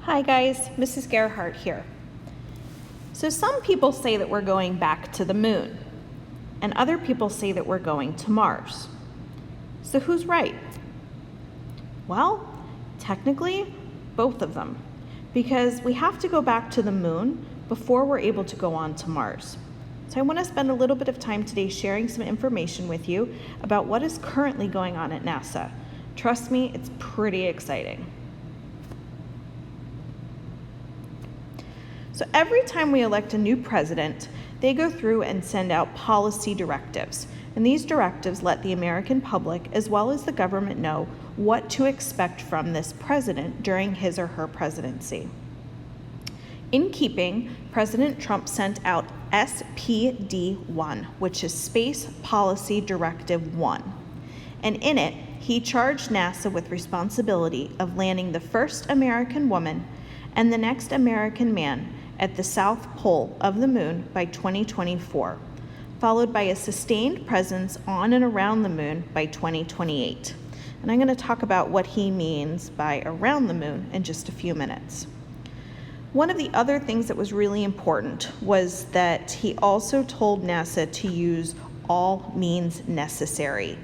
Hi guys, Mrs. Gerhardt here. So some people say that we're going back to the moon, and other people say that we're going to Mars. So who's right? Well, technically, both of them, because we have to go back to the moon before we're able to go on to Mars. So I want to spend a little bit of time today sharing some information with you about what is currently going on at NASA. Trust me, it's pretty exciting. So every time we elect a new president, they go through and send out policy directives. And these directives let the American public, as well as the government, know what to expect from this president during his or her presidency. In keeping, President Trump sent out SPD-1, which is Space Policy Directive 1. And in it, he charged NASA with responsibility of landing the first American woman and the next American man at the South Pole of the moon by 2024, followed by a sustained presence on and around the moon by 2028. And I'm going to talk about what he means by around the moon in just a few minutes. One of the other things that was really important was that he also told NASA to use all means necessary.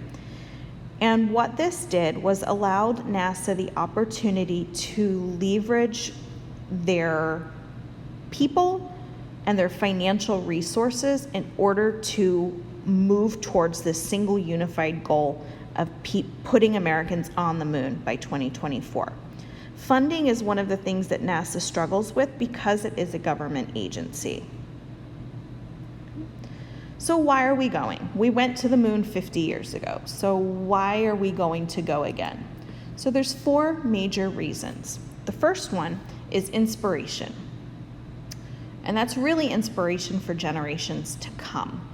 And what this did was allowed NASA the opportunity to leverage their people and their financial resources in order to move towards this single unified goal of putting Americans on the moon by 2024. Funding is one of the things that NASA struggles with because it is a government agency. So why are we going? We went to the moon 50 years ago. So why are we going to go again? So there's 4 major reasons. The first one is inspiration. And that's really inspiration for generations to come.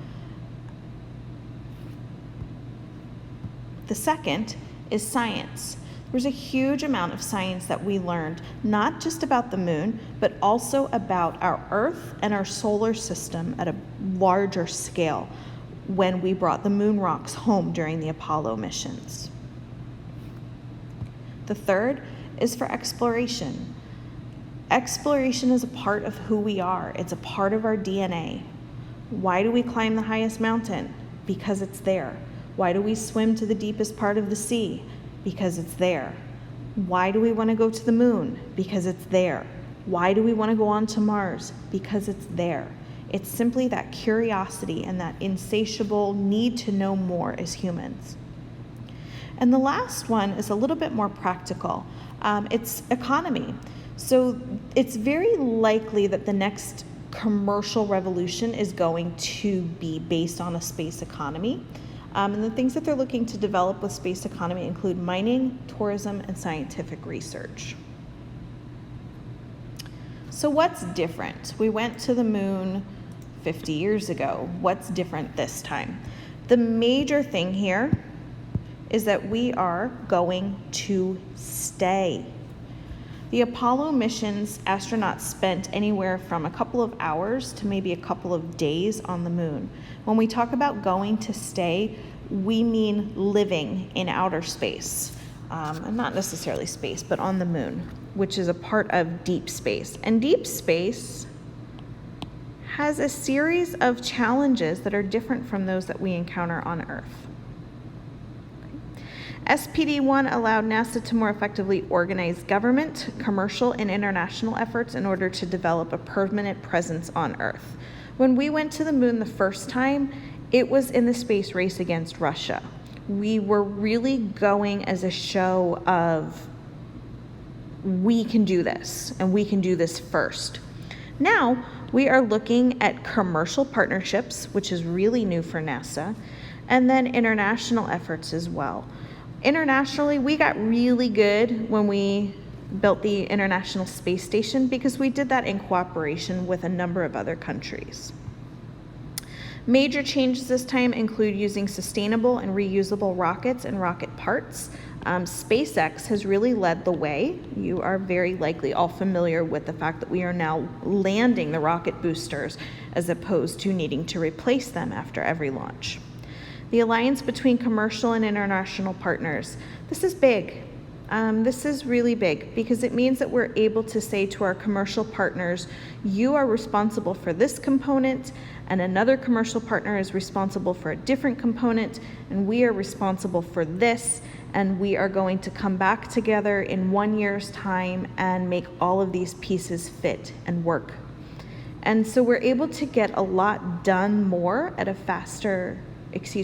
The second is science. There's a huge amount of science that we learned, not just about the moon, but also about our Earth and our solar system at a larger scale when we brought the moon rocks home during the Apollo missions. The third is for exploration. Exploration is a part of who we are. It's a part of our DNA. Why do we climb the highest mountain? Because it's there. Why do we swim to the deepest part of the sea? Because it's there. Why do we want to go to the moon? Because it's there. Why do we want to go on to Mars? Because it's there. It's simply that curiosity and that insatiable need to know more as humans. And the last one is a little bit more practical. It's economy. So it's very likely that the next commercial revolution is going to be based on a space economy. And the things that they're looking to develop with space economy include mining, tourism, and scientific research. So what's different? We went to the moon 50 years ago. What's different this time? The major thing here is that we are going to stay. The Apollo missions, astronauts spent anywhere from a couple of hours to maybe a couple of days on the moon. When we talk about going to stay, we mean living in outer space. And not necessarily space, but on the moon, which is a part of deep space. And deep space has a series of challenges that are different from those that we encounter on Earth. SPD-1 allowed NASA to more effectively organize government, commercial, and international efforts in order to develop a permanent presence on Earth. When we went to the moon the first time, it was in the space race against Russia. We were really going as a show of, we can do this, and we can do this first. Now, we are looking at commercial partnerships, which is really new for NASA, and then international efforts as well. Internationally, we got really good when we built the International Space Station because we did that in cooperation with a number of other countries. Major changes this time include using sustainable and reusable rockets and rocket parts. SpaceX has really led the way. You are very likely all familiar with the fact that we are now landing the rocket boosters as opposed to needing to replace them after every launch. The alliance between commercial and international partners. This is big. This is really big because it means that we're able to say to our commercial partners, you are responsible for this component, and another commercial partner is responsible for a different component, and we are responsible for this, and we are going to come back together in 1 year's time and make all of these pieces fit and work. And so we're able to get a lot done more at a faster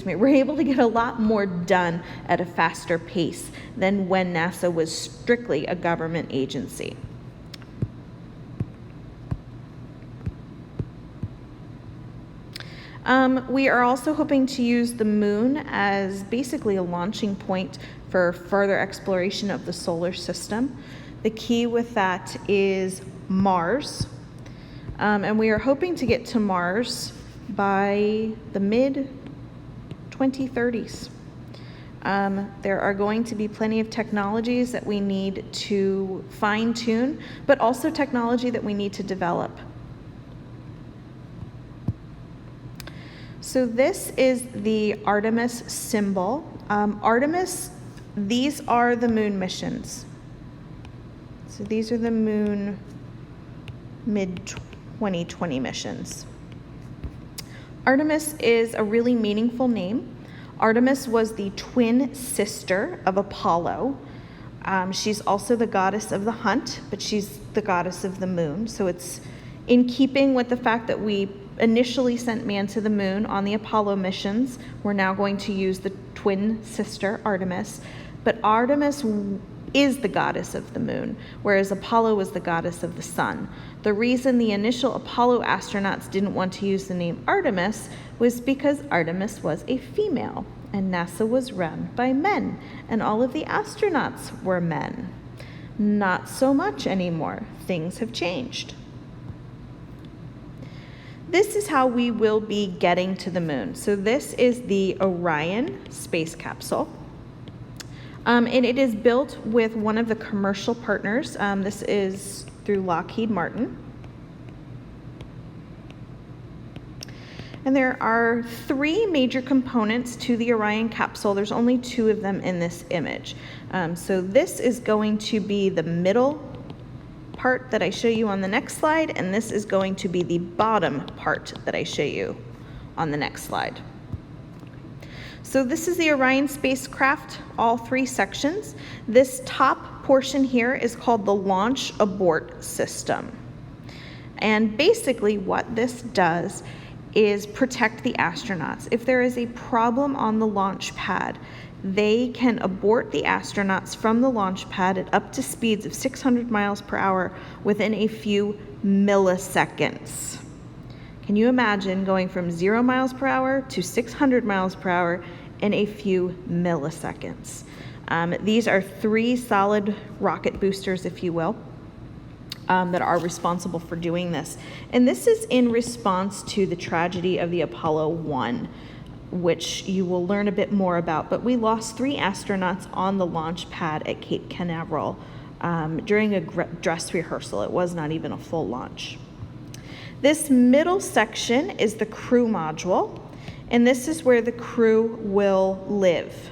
we're able to get a lot more done at a faster pace than when NASA was strictly a government agency. We are also hoping to use the moon as basically a launching point for further exploration of the solar system. The key with that is Mars. And we are hoping to get to Mars by the mid-2030s. There are going to be plenty of technologies that we need to fine-tune, but also technology that we need to develop. So this is the Artemis symbol. Artemis, these are the moon missions. So these are the moon mid-2020 missions. Artemis is a really meaningful name. Artemis was the twin sister of Apollo. She's also the goddess of the hunt, but she's the goddess of the moon. So it's in keeping with the fact that we initially sent man to the moon on the Apollo missions. We're now going to use the twin sister Artemis. But Artemis is the goddess of the moon, whereas Apollo was the goddess of the sun. The reason the initial Apollo astronauts didn't want to use the name Artemis was because Artemis was a female, and NASA was run by men, and all of the astronauts were men. Not so much anymore. Things have changed. This is how we will be getting to the moon. So this is the Orion space capsule. And it is built with one of the commercial partners. This is through Lockheed Martin. And there are 3 major components to the Orion capsule. There's only 2 of them in this image. So this is going to be the middle part that I show you on the next slide, and this is going to be the bottom part that I show you on the next slide. So this is the Orion spacecraft, all 3 sections. This top portion here is called the launch abort system. And basically what this does is protect the astronauts. If there is a problem on the launch pad, they can abort the astronauts from the launch pad at up to speeds of 600 miles per hour within a few milliseconds. Can you imagine going from 0 miles per hour to 600 miles per hour in a few milliseconds? These are 3 solid rocket boosters, if you will, that are responsible for doing this. And this is in response to the tragedy of the Apollo 1, which you will learn a bit more about. But we lost 3 astronauts on the launch pad at Cape Canaveral during a dress rehearsal. It was not even a full launch. This middle section is the crew module, and this is where the crew will live.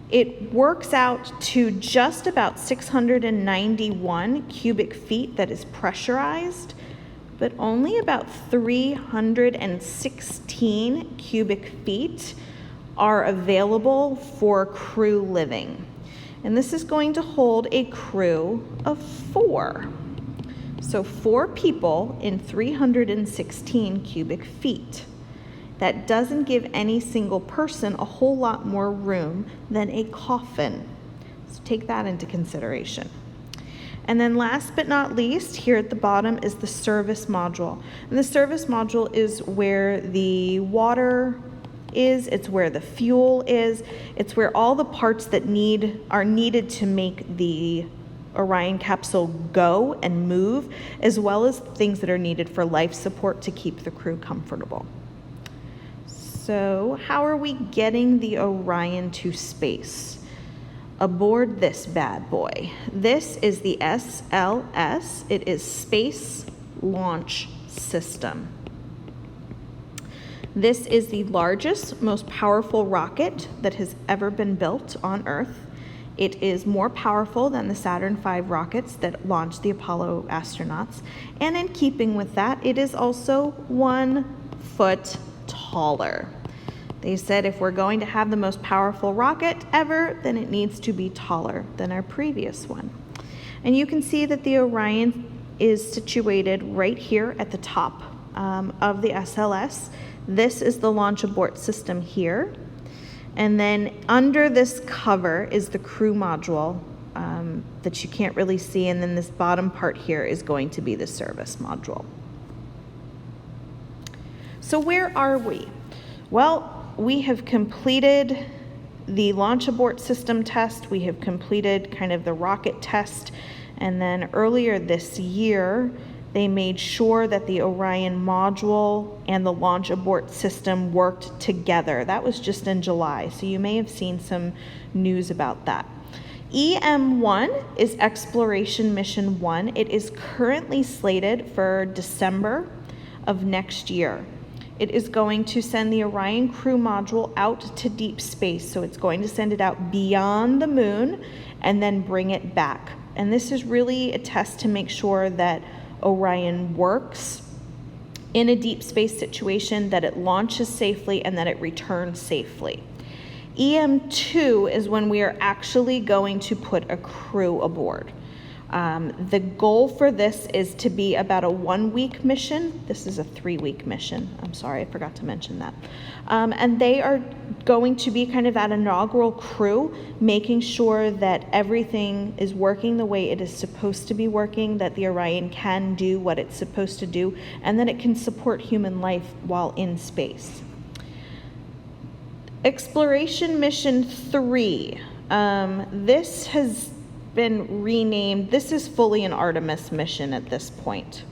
It works out to just about 691 cubic feet that is pressurized, but only about 316 cubic feet are available for crew living. And this is going to hold a crew of 4. So 4 people in 316 cubic feet. That doesn't give any single person a whole lot more room than a coffin. So take that into consideration. And then last but not least, here at the bottom is the service module. And the service module is where the water is, it's where the fuel is, it's where all the parts that are needed to make the Orion capsule go and move, as well as things that are needed for life support to keep the crew comfortable. So how are we getting the Orion to space? Aboard this bad boy. This is the SLS. It is Space Launch System. This is the largest, most powerful rocket that has ever been built on Earth. It is more powerful than the Saturn V rockets that launched the Apollo astronauts. And in keeping with that, it is also 1 foot taller. They said if we're going to have the most powerful rocket ever, then it needs to be taller than our previous one. And you can see that the Orion is situated right here at the top of the SLS. This is the launch abort system here. And then under this cover is the crew module that you can't really see. And then this bottom part here is going to be the service module. So where are we? Well, we have completed the launch abort system test. We have completed kind of the rocket test. And then earlier this year, they made sure that the Orion module and the launch abort system worked together. That was just in July, so you may have seen some news about that. EM1 is Exploration Mission 1. It is currently slated for December of next year. It is going to send the Orion crew module out to deep space, so it's going to send it out beyond the moon and then bring it back. And this is really a test to make sure that Orion works in a deep space situation, that it launches safely, and that it returns safely. EM2 is when we are actually going to put a crew aboard. The goal for this is to be about a 1-week mission. This is a 3-week mission. I'm sorry, I forgot to mention that. And they are going to be kind of that inaugural crew, making sure that everything is working the way it is supposed to be working, that the Orion can do what it's supposed to do, and that it can support human life while in space. Exploration Mission 3. This has been renamed. This is fully an Artemis mission at this point.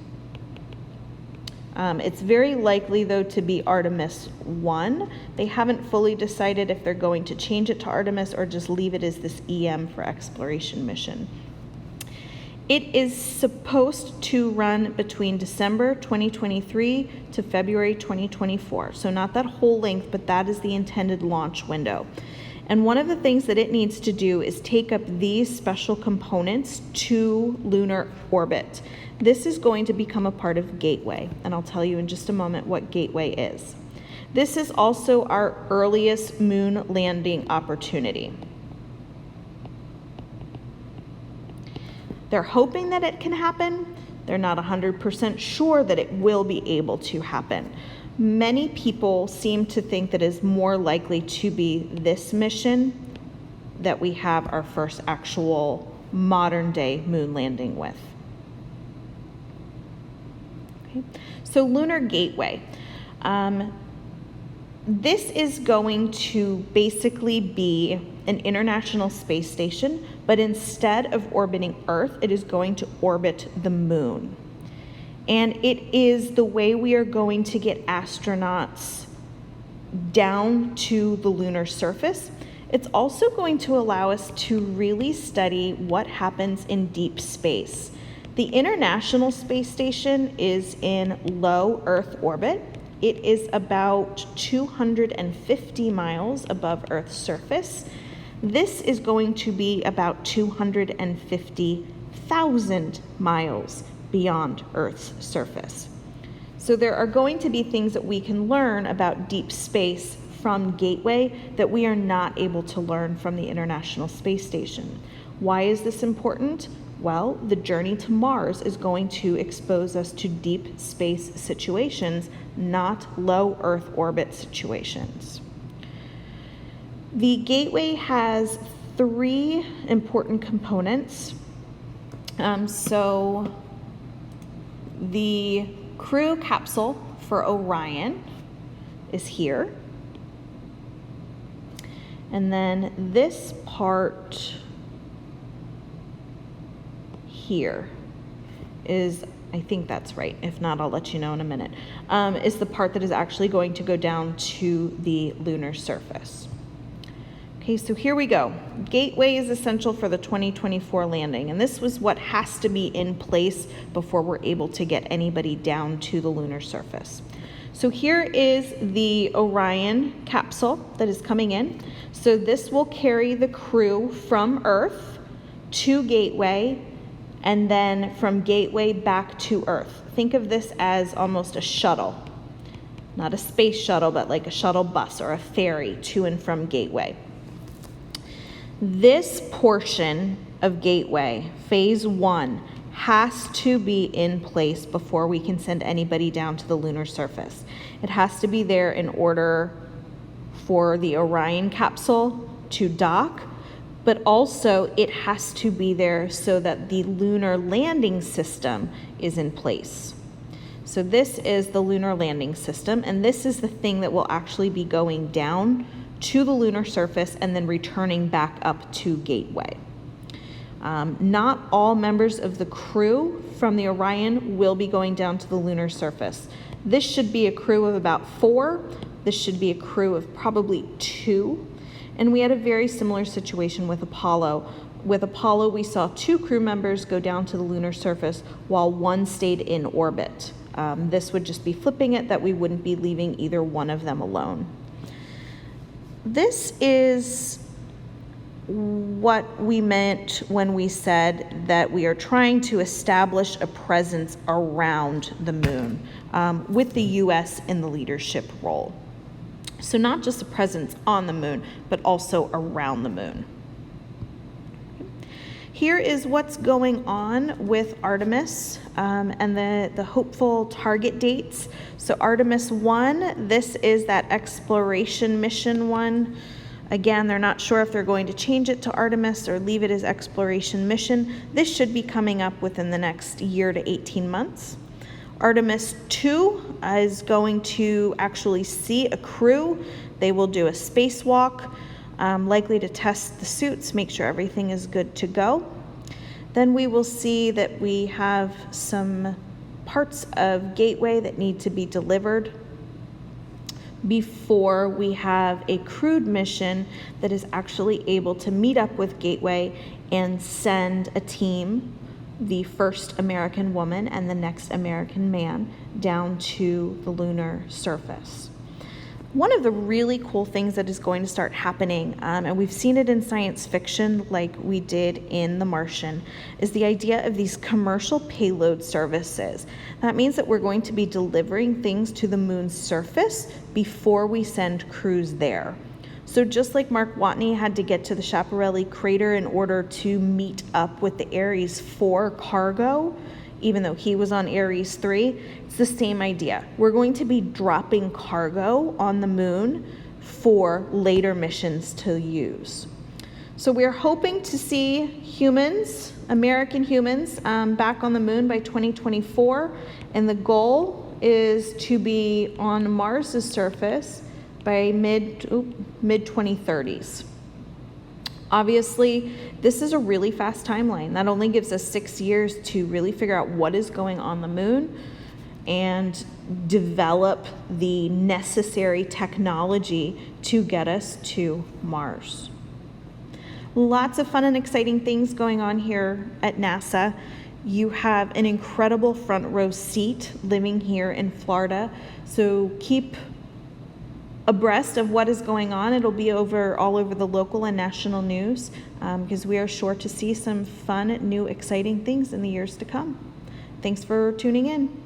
It's very likely, though, to be Artemis 1. They haven't fully decided if they're going to change it to Artemis or just leave it as this EM for exploration mission. It is supposed to run between December 2023 to February 2024. So not that whole length, but that is the intended launch window. And one of the things that it needs to do is take up these special components to lunar orbit. This is going to become a part of Gateway, and I'll tell you in just a moment what Gateway is. This is also our earliest moon landing opportunity. They're hoping that it can happen. They're not 100% sure that it will be able to happen. Many people seem to think that it is more likely to be this mission that we have our first actual modern day moon landing with. Okay. So Lunar Gateway. This is going to basically be an international space station, but instead of orbiting Earth, it is going to orbit the moon. And it is the way we are going to get astronauts down to the lunar surface. It's also going to allow us to really study what happens in deep space. The International Space Station is in low Earth orbit. It is about 250 miles above Earth's surface. This is going to be about 250,000 miles beyond Earth's surface. So there are going to be things that we can learn about deep space from Gateway that we are not able to learn from the International Space Station. Why is this important? Well, the journey to Mars is going to expose us to deep space situations, not low Earth orbit situations. The Gateway has 3 important components. So the crew capsule for Orion is here. And then this part here is, I think that's right. If not, I'll let you know in a minute, is the part that is actually going to go down to the lunar surface. Okay, so here we go. Gateway is essential for the 2024 landing, and this was what has to be in place before we're able to get anybody down to the lunar surface. So here is the Orion capsule that is coming in. So this will carry the crew from Earth to Gateway, and then from Gateway back to Earth. Think of this as almost a shuttle. Not a space shuttle, but like a shuttle bus or a ferry to and from Gateway. This portion of Gateway, phase 1, has to be in place before we can send anybody down to the lunar surface. It has to be there in order for the Orion capsule to dock, but also it has to be there so that the lunar landing system is in place. So this is the lunar landing system, and this is the thing that will actually be going down to the lunar surface and then returning back up to Gateway. Not all members of the crew from the Orion will be going down to the lunar surface. This should be a crew of about 4. This should be a crew of probably 2. And we had a very similar situation with Apollo. With Apollo, we saw 2 crew members go down to the lunar surface while 1 stayed in orbit. This would just be flipping it, that we wouldn't be leaving either one of them alone. This is what we meant when we said that we are trying to establish a presence around the moon, with the U.S. in the leadership role. So not just a presence on the moon, but also around the moon. Here is what's going on with Artemis and the hopeful target dates. So Artemis 1, this is that exploration mission 1. Again, they're not sure if they're going to change it to Artemis or leave it as exploration mission. This should be coming up within the next year to 18 months. Artemis 2 is going to actually see a crew. They will do a spacewalk, likely to test the suits, make sure everything is good to go. Then we will see that we have some parts of Gateway that need to be delivered before we have a crewed mission that is actually able to meet up with Gateway and send a team, the first American woman and the next American man, down to the lunar surface. One of the really cool things that is going to start happening, and we've seen it in science fiction like we did in The Martian, is the idea of these commercial payload services. That means that we're going to be delivering things to the moon's surface before we send crews there. So just like Mark Watney had to get to the Schiaparelli crater in order to meet up with the Ares 4 cargo, even though he was on Ares 3, it's the same idea. We're going to be dropping cargo on the moon for later missions to use. So we're hoping to see humans, American humans, back on the moon by 2024, and the goal is to be on Mars's surface by mid-2030s. Obviously, this is a really fast timeline. That only gives us 6 years to really figure out what is going on the moon and develop the necessary technology to get us to Mars. Lots of fun and exciting things going on here at NASA. You have an incredible front row seat living here in Florida, so keep abreast of what is going on. It'll be all over the local and national news, because we are sure to see some fun, new, exciting things in the years to come. Thanks for tuning in.